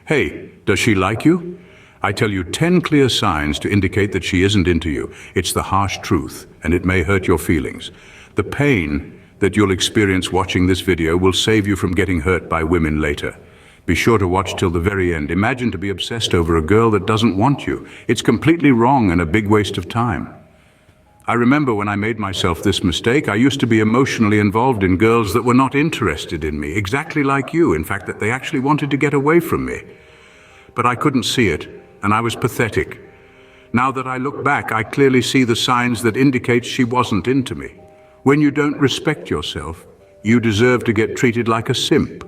Hey, does she like you? I tell you 10 clear signs to indicate that she isn't into you. It's the harsh truth, and it may hurt your feelings. The pain that you'll experience watching this video will save you from getting hurt by women later. Be sure to watch till the very end. Imagine to be obsessed over a girl that doesn't want you. It's completely wrong and a big waste of time. I remember when I made myself this mistake, I used to be emotionally involved in girls that were not interested in me, exactly like you, in fact, that they actually wanted to get away from me. But I couldn't see it, and I was pathetic. Now that I look back, I clearly see the signs that indicate she wasn't into me. When you don't respect yourself, you deserve to get treated like a simp.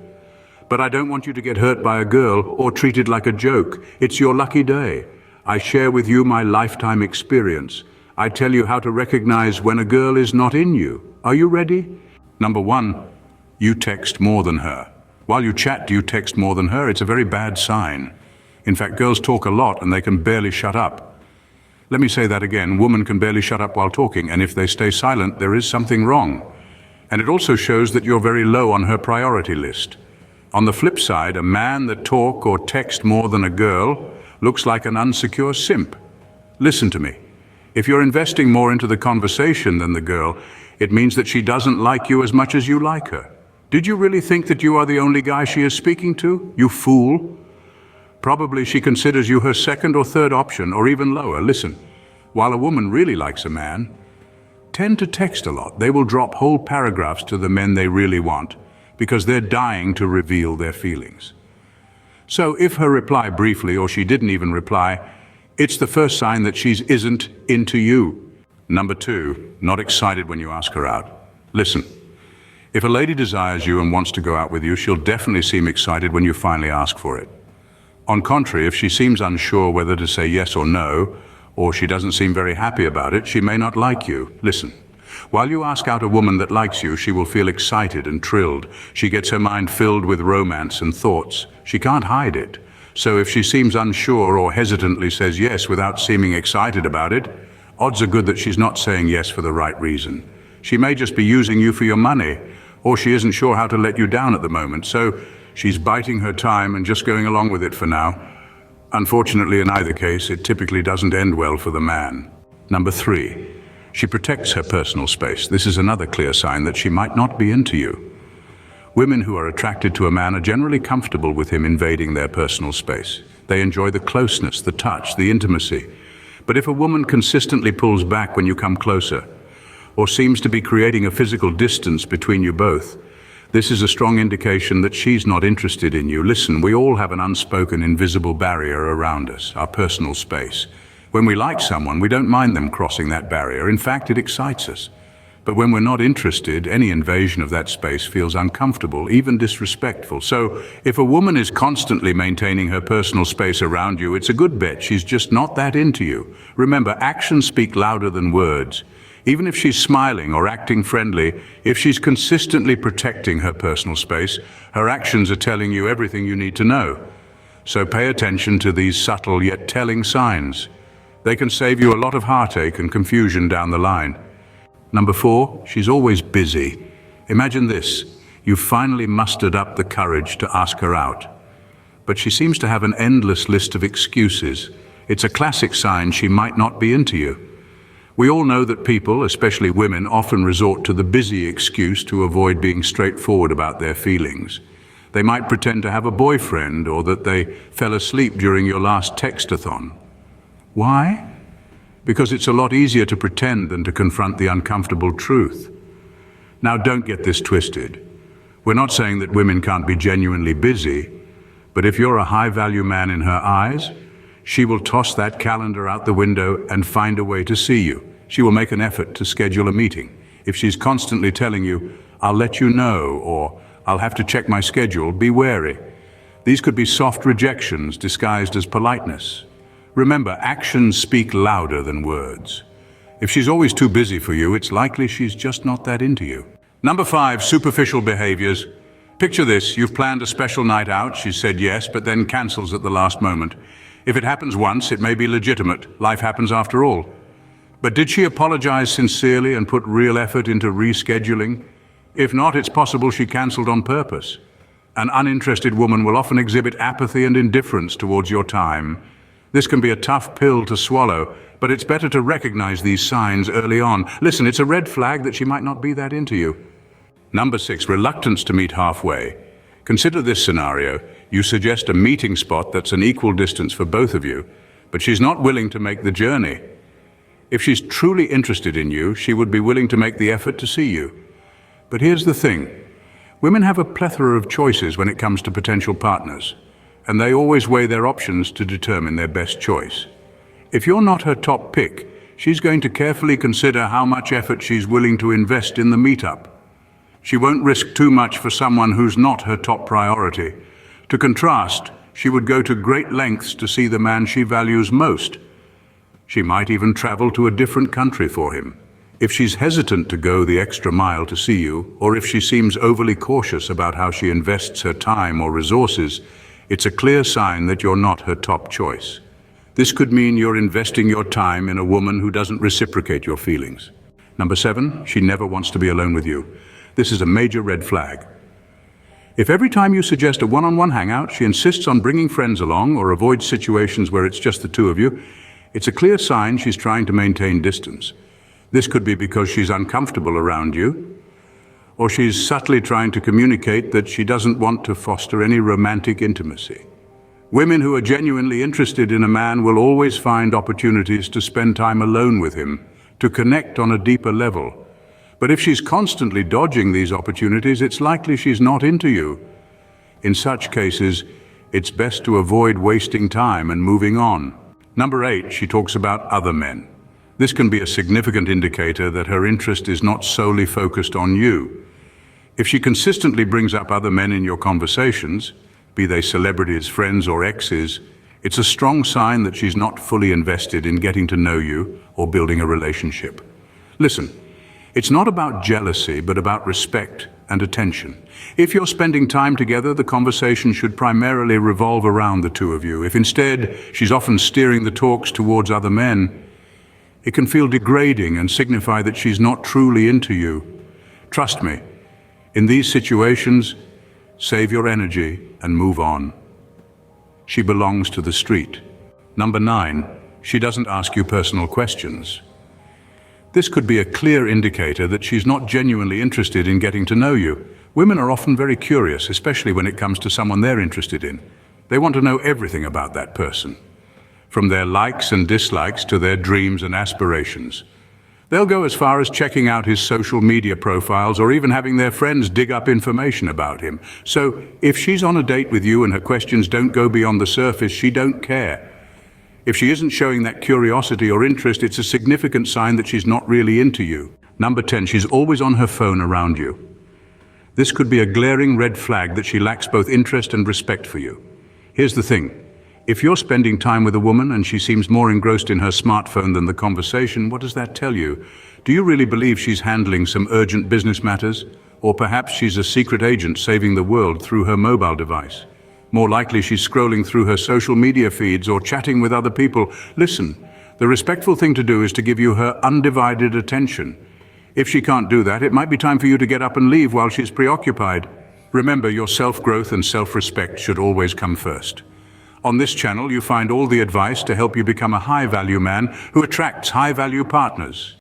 But I don't want you to get hurt by a girl or treated like a joke. It's your lucky day. I share with you my lifetime experience. I tell you how to recognize when a girl is not in you. Are you ready? Number 1, you text more than her. While you chat, do you text more than her? It's a very bad sign. In fact, girls talk a lot and they can barely shut up. Let me say that again. Women can barely shut up while talking, and if they stay silent, there is something wrong. And it also shows that you're very low on her priority list. On the flip side, a man that talk or text more than a girl looks like an unsecure simp. Listen to me. If you're investing more into the conversation than the girl, it means that she doesn't like you as much as you like her. Did you really think that you are the only guy she is speaking to? You fool. Probably she considers you her second or third option, or even lower. Listen, while a woman really likes a man, tend to text a lot. They will drop whole paragraphs to the men they really want because they're dying to reveal their feelings. So if her reply briefly, or she didn't even reply, it's the first sign that she isn't into you. Number 2, not excited when you ask her out. Listen, if a lady desires you and wants to go out with you, she'll definitely seem excited when you finally ask for it. On contrary, if she seems unsure whether to say yes or no, or she doesn't seem very happy about it, she may not like you. Listen, while you ask out a woman that likes you, she will feel excited and thrilled. She gets her mind filled with romance and thoughts. She can't hide it. So if she seems unsure or hesitantly says yes without seeming excited about it, odds are good that she's not saying yes for the right reason. She may just be using you for your money, or she isn't sure how to let you down at the moment. So she's biding her time and just going along with it for now. Unfortunately, in either case, it typically doesn't end well for the man. Number 3, she protects her personal space. This is another clear sign that she might not be into you. Women who are attracted to a man are generally comfortable with him invading their personal space. They enjoy the closeness, the touch, the intimacy. But if a woman consistently pulls back when you come closer, or seems to be creating a physical distance between you both, this is a strong indication that she's not interested in you. Listen, we all have an unspoken, invisible barrier around us, our personal space. When we like someone, we don't mind them crossing that barrier. In fact, it excites us. But when we're not interested, any invasion of that space feels uncomfortable, even disrespectful. So if a woman is constantly maintaining her personal space around you, it's a good bet she's just not that into you. Remember, actions speak louder than words. Even if she's smiling or acting friendly, if she's consistently protecting her personal space, her actions are telling you everything you need to know. So pay attention to these subtle yet telling signs. They can save you a lot of heartache and confusion down the line. Number 4, she's always busy. Imagine this, you've finally mustered up the courage to ask her out. But she seems to have an endless list of excuses. It's a classic sign she might not be into you. We all know that people, especially women, often resort to the busy excuse to avoid being straightforward about their feelings. They might pretend to have a boyfriend, or that they fell asleep during your last textathon. Why? Because it's a lot easier to pretend than to confront the uncomfortable truth. Now, don't get this twisted. We're not saying that women can't be genuinely busy, but if you're a high-value man in her eyes, she will toss that calendar out the window and find a way to see you. She will make an effort to schedule a meeting. If she's constantly telling you, "I'll let you know," or "I'll have to check my schedule," be wary. These could be soft rejections disguised as politeness. Remember, actions speak louder than words. If she's always too busy for you, it's likely she's just not that into you. Number 5, superficial behaviors. Picture this, you've planned a special night out, she said yes, but then cancels at the last moment. If it happens once, it may be legitimate. Life happens after all. But did she apologize sincerely and put real effort into rescheduling? If not, it's possible she canceled on purpose. An uninterested woman will often exhibit apathy and indifference towards your time. This can be a tough pill to swallow, but it's better to recognize these signs early on. Listen, it's a red flag that she might not be that into you. Number 6, reluctance to meet halfway. Consider this scenario. You suggest a meeting spot that's an equal distance for both of you, but she's not willing to make the journey. If she's truly interested in you, she would be willing to make the effort to see you. But here's the thing. Women have a plethora of choices when it comes to potential partners, and they always weigh their options to determine their best choice. If you're not her top pick, she's going to carefully consider how much effort she's willing to invest in the meetup. She won't risk too much for someone who's not her top priority. To contrast, she would go to great lengths to see the man she values most. She might even travel to a different country for him. If she's hesitant to go the extra mile to see you, or if she seems overly cautious about how she invests her time or resources, it's a clear sign that you're not her top choice. This could mean you're investing your time in a woman who doesn't reciprocate your feelings. Number 7, she never wants to be alone with you. This is a major red flag. If every time you suggest a one-on-one hangout, she insists on bringing friends along or avoids situations where it's just the two of you, it's a clear sign she's trying to maintain distance. This could be because she's uncomfortable around you, or she's subtly trying to communicate that she doesn't want to foster any romantic intimacy. Women who are genuinely interested in a man will always find opportunities to spend time alone with him, to connect on a deeper level. But if she's constantly dodging these opportunities, it's likely she's not into you. In such cases, it's best to avoid wasting time and moving on. Number 8, she talks about other men. This can be a significant indicator that her interest is not solely focused on you. If she consistently brings up other men in your conversations, be they celebrities, friends, or exes, it's a strong sign that she's not fully invested in getting to know you or building a relationship. Listen, it's not about jealousy, but about respect and attention. If you're spending time together, the conversation should primarily revolve around the two of you. If instead she's often steering the talks towards other men, it can feel degrading and signify that she's not truly into you. Trust me, in these situations, save your energy and move on. She belongs to the street. Number 9, she doesn't ask you personal questions. This could be a clear indicator that she's not genuinely interested in getting to know you. Women are often very curious, especially when it comes to someone they're interested in. They want to know everything about that person, from their likes and dislikes to their dreams and aspirations. They'll go as far as checking out his social media profiles or even having their friends dig up information about him. So if she's on a date with you and her questions don't go beyond the surface, she don't care. If she isn't showing that curiosity or interest, it's a significant sign that she's not really into you. Number 10, she's always on her phone around you. This could be a glaring red flag that she lacks both interest and respect for you. Here's the thing. If you're spending time with a woman and she seems more engrossed in her smartphone than the conversation, what does that tell you? Do you really believe she's handling some urgent business matters? Or perhaps she's a secret agent saving the world through her mobile device? More likely she's scrolling through her social media feeds or chatting with other people. Listen, the respectful thing to do is to give you her undivided attention. If she can't do that, it might be time for you to get up and leave while she's preoccupied. Remember, your self-growth and self-respect should always come first. On this channel, you find all the advice to help you become a high-value man who attracts high-value partners.